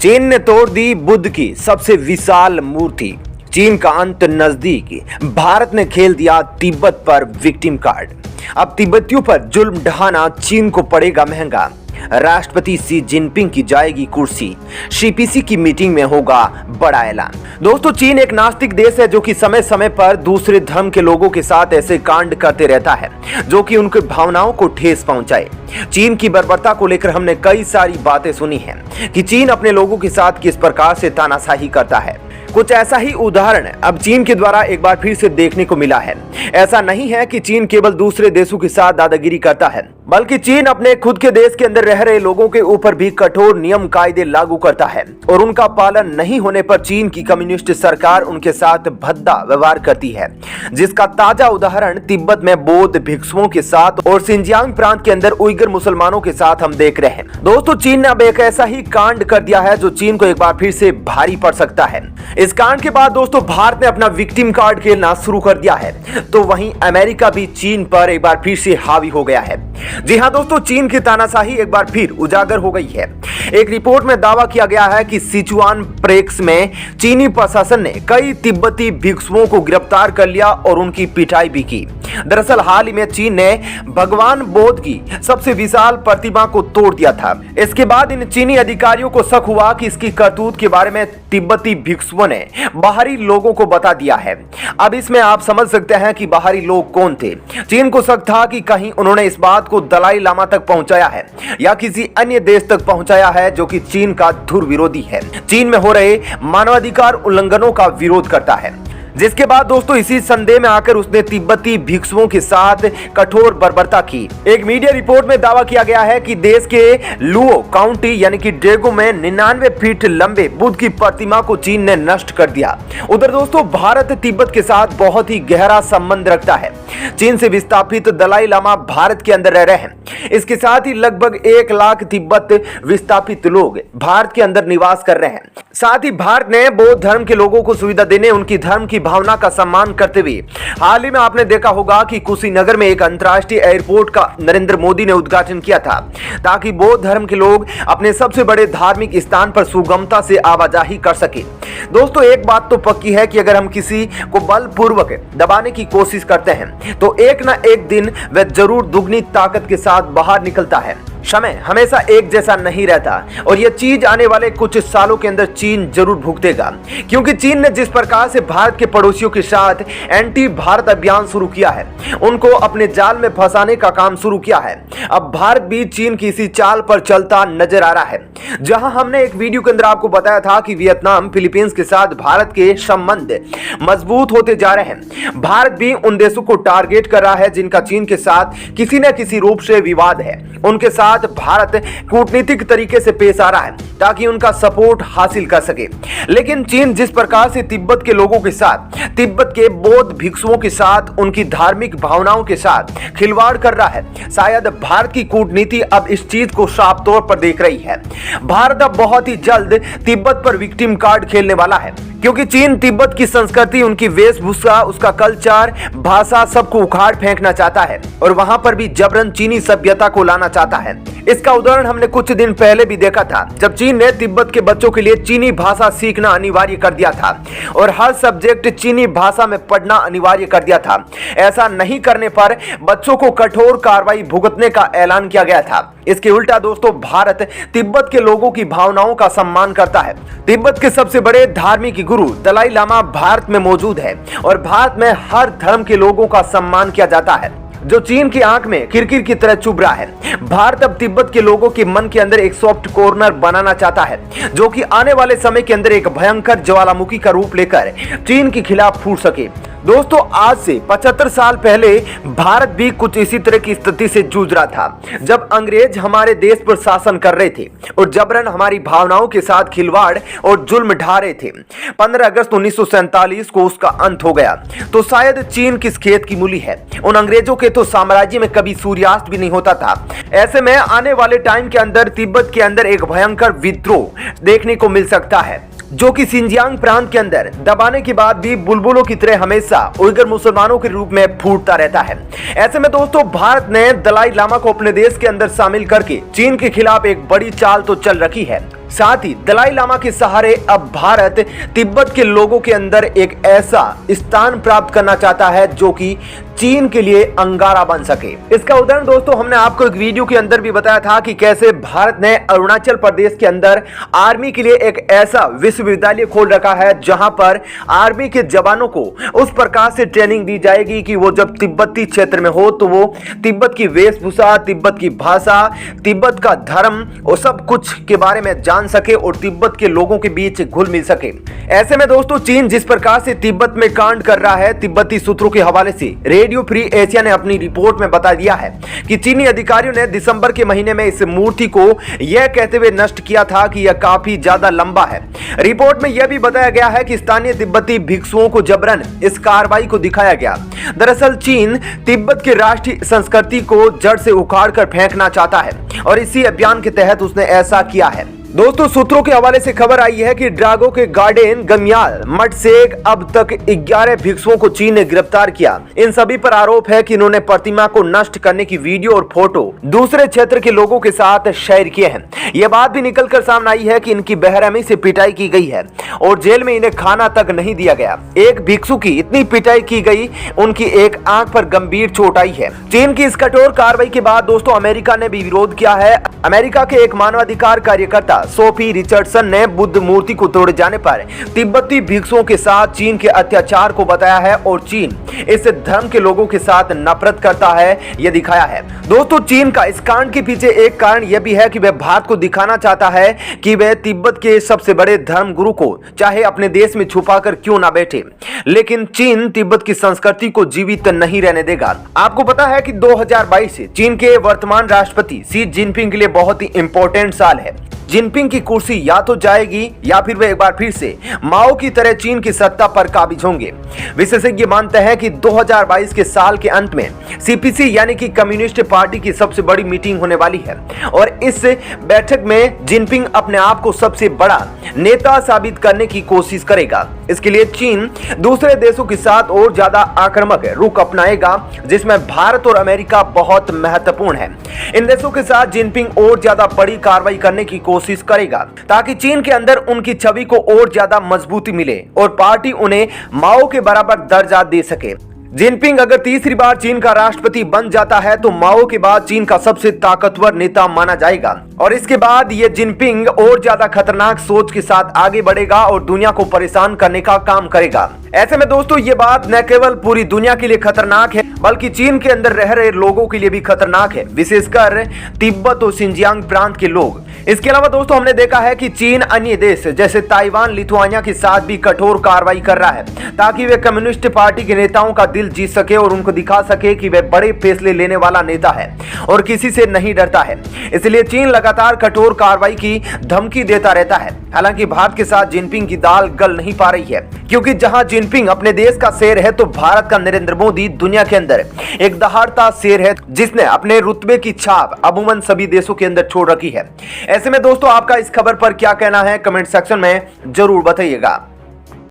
चीन ने तोड़ दी बुद्ध की सबसे विशाल मूर्ति। चीन का अंत नजदीक। भारत ने खेल दिया तिब्बत पर विक्टिम कार्ड। अब तिब्बतियों पर जुल्म ढहाना चीन को पड़ेगा महंगा। राष्ट्रपति शी जिनपिंग की जाएगी कुर्सी। सीपीसी की मीटिंग में होगा बड़ा ऐलान। दोस्तों, चीन एक नास्तिक देश है जो कि समय समय पर दूसरे धर्म के लोगों के साथ ऐसे कांड करते रहता है जो कि उनकी भावनाओं को ठेस पहुंचाए। चीन की बर्बरता को लेकर हमने कई सारी बातें सुनी हैं कि चीन अपने लोगों के साथ किस प्रकार से तानाशाही करता है। कुछ ऐसा ही उदाहरण अब चीन के द्वारा एक बार फिर से देखने को मिला है। ऐसा नहीं है कि चीन केवल दूसरे देशों के साथ दादागिरी करता है, बल्कि चीन अपने खुद के देश के अंदर रह रहे लोगों के ऊपर भी कठोर नियम कायदे लागू करता है और उनका पालन नहीं होने पर चीन की कम्युनिस्ट सरकार उनके साथ भद्दा व्यवहार करती है, जिसका ताजा उदाहरण तिब्बत में बौद्ध भिक्षुओं के साथ और सिंजियांग प्रांत के अंदर उइगर मुसलमानों के साथ हम देख रहे हैं। दोस्तों, चीन ने अब एक ऐसा ही कांड कर दिया है जो चीन को एक बार फिर से भारी पड़ सकता है। इस कांड के बाद दोस्तों भारत ने अपना विक्टिम कार्ड खेलना शुरू कर दिया है, तो वहीं अमेरिका भी चीन पर एक बार फिर से हावी हो गया है। जी हां दोस्तों, चीन की तानाशाही एक बार फिर उजागर हो गई है। एक रिपोर्ट में दावा किया गया है कि सिचुआन प्रेक्स में चीनी प्रशासन ने कई तिब्बती भिक्षुओं को गिरफ्तार कर लिया और उनकी पिटाई भी की। दरअसल हाल ही में चीन ने भगवान बौद्ध की सबसे विशाल प्रतिमा को तोड़ दिया था। इसके बाद इन चीनी अधिकारियों को शक हुआ कि इसकी करतूत के बारे में तिब्बती भिक्षुओं ने बाहरी लोगों को बता दिया है। अब इसमें आप समझ सकते हैं कि बाहरी लोग कौन थे। चीन को शक था कि कहीं उन्होंने इस बात को दलाई लामा तक पहुंचाया है या किसी अन्य देश तक पहुंचाया है जो कि चीन का धुर विरोधी है, चीन में हो रहे मानवाधिकार उल्लंघनों का विरोध करता है। जिसके बाद दोस्तों इसी संदेह में आकर उसने तिब्बती भिक्षुओं के साथ कठोर बर्बरता की। एक मीडिया रिपोर्ट में दावा किया गया है कि देश के लुओ काउंटी यानी कि डेगो में 99 फीट लंबे बुद्ध की प्रतिमा को चीन ने नष्ट कर दिया। उधर दोस्तों भारत तिब्बत के साथ बहुत ही गहरा संबंध रखता है। चीन से विस्थापित दलाई लामा भारत के अंदर रह रहे हैं। इसके साथ ही लगभग 1 लाख तिब्बत विस्थापित लोग भारत के अंदर निवास कर रहे हैं। साथ ही भारत ने बौद्ध धर्म के लोगों को सुविधा देने, उनकी धर्म की भावना का सम्मान करते हुए हाल ही में आपने देखा होगा कि कुशीनगर में एक अंतर्राष्ट्रीय एयरपोर्ट का नरेंद्र मोदी ने उद्घाटन किया था, ताकि बौद्ध धर्म के लोग अपने सबसे बड़े धार्मिक स्थान पर सुगमता से आवाजाही कर सके। दोस्तों, एक बात तो पक्की है कि अगर हम किसी को बलपूर्वक दबाने की कोशिश करते हैं तो एक ना एक दिन वह जरूर दुगनी ताकत के साथ बाहर निकलता है। समय हमेशा एक जैसा नहीं रहता और यह चीज आने वाले कुछ सालों के अंदर चीन जरूर भुगतेगा, क्योंकि चीन ने जिस प्रकार से भारत के पड़ोसियों के साथ एंटी भारत अभियान शुरू किया है, उनको अपने जाल में फंसाने का काम शुरू किया है। अब भारत भी चीन की इसी चाल पर चलता नजर आ रहा है। जहां हमने एक वीडियो के अंदर आपको बताया था कि वियतनाम फिलीपींस के साथ भारत के संबंध मजबूत होते जा रहे हैं, भारत भी उन देशों को टारगेट कर रहा है जिनका चीन के साथ किसी न किसी रूप से विवाद है। उनके साथ भारत कूटनीतिक तरीके से पेश आ रहा है ताकि उनका सपोर्ट हासिल कर सके। लेकिन चीन जिस प्रकार से तिब्बत के लोगों के साथ, तिब्बत के बौद्ध भिक्षुओं के साथ, उनकी धार्मिक भावनाओं के साथ खिलवाड़ कर रहा है, शायद भारत की कूटनीति अब इस चीज को साफ तौर पर देख रही है। भारत अब बहुत ही जल्द तिब्बत पर विक्टिम कार्ड खेलने वाला है, क्योंकि चीन तिब्बत की संस्कृति, उनकी वेशभूषा, उसका कल्चर, भाषा सबको उखाड़ फेंकना चाहता है और वहां पर भी जबरन चीनी सभ्यता को लाना चाहता है। इसका उदाहरण हमने कुछ दिन पहले भी देखा था, जब चीन ने तिब्बत के बच्चों के लिए चीनी भाषा सीखना अनिवार्य कर दिया था और हर सब्जेक्ट चीनी भाषा में पढ़ना अनिवार्य कर दिया था। ऐसा नहीं करने पर बच्चों को कठोर कार्रवाई भुगतने का ऐलान किया गया था। इसके उल्टा दोस्तों भारत तिब्बत के लोगों की भावनाओं का सम्मान करता है। तिब्बत के सबसे बड़े धार्मिक गुरु दलाई लामा भारत में मौजूद है और भारत में हर धर्म के लोगों का सम्मान किया जाता है, जो चीन की आंख में किरकिर की तरह चुभ रहा है। भारत अब तिब्बत के लोगों के मन के अंदर एक सॉफ्ट कॉर्नर बनाना चाहता है, जो कि आने वाले समय के अंदर एक भयंकर ज्वालामुखी का रूप लेकर चीन के खिलाफ फूट सके। दोस्तों, आज से 75 साल पहले भारत भी कुछ इसी तरह की स्थिति से जूझ रहा था, जब अंग्रेज हमारे देश पर शासन कर रहे थे और जबरन हमारी भावनाओं के साथ खिलवाड़ और जुल्म ढा रहे थे। 15 अगस्त 1947 को उसका अंत हो गया। तो शायद चीन किस खेत की मूली है। उन अंग्रेजों के तो साम्राज्य में कभी सूर्यास्त भी नहीं होता था। ऐसे में आने वाले टाइम के अंदर तिब्बत के अंदर एक भयंकर विद्रोह देखने को मिल सकता है, जो कि सिंजियांग प्रांत के अंदर दबाने के बाद भी बुलबुलों की तरह हमेशा उइगर मुसलमानों के रूप में फूटता रहता है। ऐसे में दोस्तों भारत ने दलाई लामा को अपने देश के अंदर शामिल करके चीन के खिलाफ एक बड़ी चाल तो चल रखी है। साथ ही दलाई लामा के सहारे अब भारत तिब्बत के लोगों के अंदर एक ऐसा स्थान प्राप्त करना चाहता है जो कि चीन के लिए अंगारा बन सके। इसका उदाहरण दोस्तों हमने आपको एक वीडियो के अंदर भी बताया था कि कैसे भारत ने अरुणाचल प्रदेश के अंदर आर्मी के लिए एक ऐसा विश्वविद्यालय खोल रखा है जहां पर आर्मी के जवानों को उस प्रकार से ट्रेनिंग दी जाएगी कि वो जब तिब्बती क्षेत्र में हो तो वो तिब्बत की वेशभूषा, तिब्बत की भाषा, तिब्बत का धर्म और सब कुछ के बारे में जान सके और तिब्बत के लोगों के बीच घुल मिल सके। ऐसे में दोस्तों चीन जिस प्रकार से तिब्बत में कांड कर रहा है, तिब्बती सूत्रों के हवाले से रेडियो फ्री एशिया ने अपनी रिपोर्ट में बता दिया है कि चीनी अधिकारियों ने दिसंबर के महीने में इस मूर्ति को यह कहते हुए नष्ट किया था कि यह काफी ज्यादा लंबा है। रिपोर्ट में यह भी बताया गया है कि स्थानीय तिब्बती भिक्षुओं को जबरन इस कार्रवाई को दिखाया गया। दरअसल चीन तिब्बत की राष्ट्रीय संस्कृति को जड़ से उखाड़ कर फेंकना चाहता है और इसी अभियान के तहत उसने ऐसा किया है। दोस्तों सूत्रों के हवाले से खबर आई है कि ड्रागो के गार्डन गम्याल मठ से अब तक 11 भिक्षुओं को चीन ने गिरफ्तार किया। इन सभी पर आरोप है कि इन्होंने प्रतिमा को नष्ट करने की वीडियो और फोटो दूसरे क्षेत्र के लोगों के साथ शेयर किए हैं। यह बात भी निकलकर सामने आई है कि इनकी बेरहमी से पिटाई की गई है और जेल में इन्हें खाना तक नहीं दिया गया। एक भिक्षु की इतनी पिटाई की गई, उनकी एक आंख पर गंभीर चोट आई है। चीन की इस कठोर कार्रवाई के बाद दोस्तों अमेरिका ने भी विरोध किया है। अमेरिका के एक मानवाधिकार कार्यकर्ता सोफी रिचर्डसन ने बुद्ध मूर्ति को तोड़े जाने पर तिब्बती भिक्षुओं के साथ चीन के अत्याचार को बताया है और चीन इस धर्म के लोगों के साथ नफरत करता है, यह दिखाया है। दोस्तों चीन का इस कांड के पीछे एक कारण यह भी है कि वह भारत को दिखाना चाहता है कि वह तिब्बत के सबसे बड़े धर्म गुरु को चाहे अपने देश में छुपाकर क्यों ना बैठे, लेकिन चीन तिब्बत की संस्कृति को जीवित नहीं रहने देगा। आपको पता है कि 2022 से चीन के वर्तमान राष्ट्रपति शी जिनपिंग के लिए बहुत ही इंपॉर्टेंट साल है। जिनपिंग की कुर्सी या तो जाएगी या फिर वे एक बार फिर से माओ की तरह चीन की सत्ता पर काबिज होंगे। विशेषज्ञ मानते हैं कि 2022 के साल के अंत में सीपीसी यानी कि कम्युनिस्ट पार्टी की सबसे बड़ी मीटिंग होने वाली है और इस बैठक में जिनपिंग अपने आप को सबसे बड़ा नेता साबित करने की कोशिश करेगा। इसके लिए चीन दूसरे देशों के साथ और ज्यादा आक्रामक रुख अपनाएगा, जिसमें भारत और अमेरिका बहुत महत्वपूर्ण है। इन देशों के साथ जिनपिंग और ज्यादा बड़ी कार्रवाई करने की कोशिश करेगा ताकि चीन के अंदर उनकी छवि को और ज्यादा मजबूती मिले और पार्टी उन्हें माओ के बराबर दर्जा दे सके। जिनपिंग अगर तीसरी बार चीन का राष्ट्रपति बन जाता है तो माओ के बाद चीन का सबसे ताकतवर नेता माना जाएगा और इसके बाद ये जिनपिंग और ज्यादा खतरनाक सोच के साथ आगे बढ़ेगा और दुनिया को परेशान करने का काम करेगा। ऐसे में दोस्तों ये बात न केवल पूरी दुनिया के लिए खतरनाक है बल्कि चीन के अंदर रह रहे लोगों के लिए भी खतरनाक है, विशेषकर तिब्बत और शिनजियांग प्रांत के लोग। इसके अलावा दोस्तों हमने देखा है कि चीन अन्य देश जैसे ताइवान, लिथुआनिया के साथ भी कठोर कार्रवाई कर रहा है ताकि वे कम्युनिस्ट पार्टी के नेताओं का दिल जीत सके और उनको दिखा सके कि वह बड़े फैसले लेने वाला नेता है और किसी से नहीं डरता है। इसलिए चीन लगातार कठोर कार्रवाई की धमकी देता रहता है। हालांकि भारत के साथ जिनपिंग की दाल गल नहीं पा रही है, क्योंकि जहां जिनपिंग अपने देश का शेर है तो भारत का नरेंद्र मोदी दुनिया के अंदर एक दहाड़ता शेर है जिसने अपने रुतबे की छाप अमूमन सभी देशों के अंदर छोड़ रखी है। ऐसे में दोस्तों आपका इस खबर पर क्या कहना है, कमेंट सेक्शन में जरूर बताइएगा।